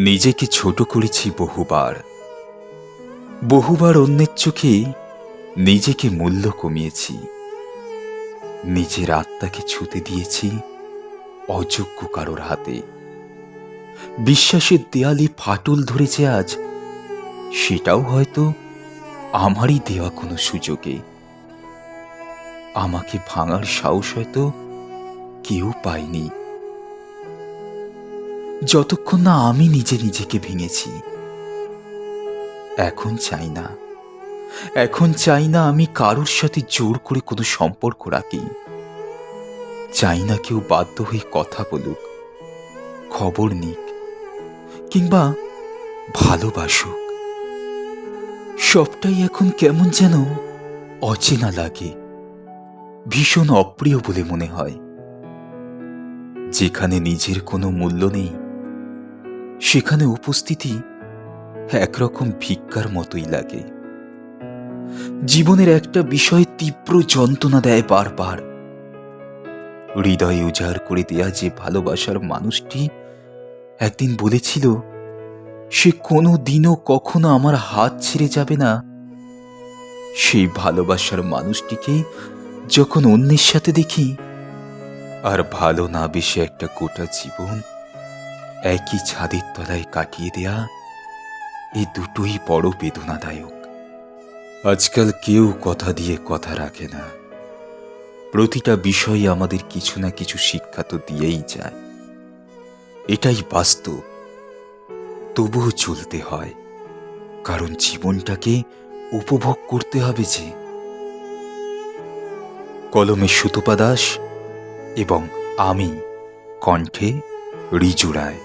নিজেকে ছোট করেছি বহুবার, বহুবার অন্যের চোখে নিজেকে মূল্য কমিয়েছি। নিজের আত্মাকে ছুতে দিয়েছি অযোগ্য কারোর হাতে। বিশ্বাসের দেয়ালে ফাটল ধরেছে আজ, সেটাও হয়তো আমারই দেওয়া কোনো সুযোগে। আমাকে ভাঙার সাহস হয়তো কেউ পায়নি, যতক্ষণ না আমি নিজে নিজেকে ভেঙেছি। এখন চাই না আমি কারোর সাথে জোর করে কোনো সম্পর্ক রাখি। চাই না কেউ বাধ্য হয়ে কথা বলুক, খবর নিক, কিংবা ভালোবাসুক। সবটাই এখন কেমন যেন অচেনা লাগে, ভীষণ অপ্রিয় বলে মনে হয়। যেখানে নিজের কোনো মূল্য নেই, সেখানে উপস্থিতি একরকম ভিক্ষার মতোই লাগে। জীবনের একটা বিষয়ে তীব্র যন্ত্রণা দেয় বারবার। হৃদয় উজাড় করে দেয়া যে ভালোবাসার মানুষটি একদিন বলেছিল সে কোনো দিনও কখনো আমার হাত ছেড়ে যাবে না, সেই ভালোবাসার মানুষটিকে যখন অন্যের সাথে দেখি, আর ভালো না বেশে একটা গোটা জীবন একই ছাদের তলায় কাটিয়ে দেয়া, এই দুটোই বড় বেদনাদায়ক। আজকাল কেউ কথা দিয়ে কথা রাখে না। প্রতিটা বিষয়ে আমাদের কিছু না কিছু শিক্ষা তো দিয়েই যায়, এটাই বাস্তব। তবুও চলতে হয়, কারণ জীবনটাকে উপভোগ করতে হবে যে। কলমে সুতপা দাস এবং আমি, কণ্ঠে রিজু রায়।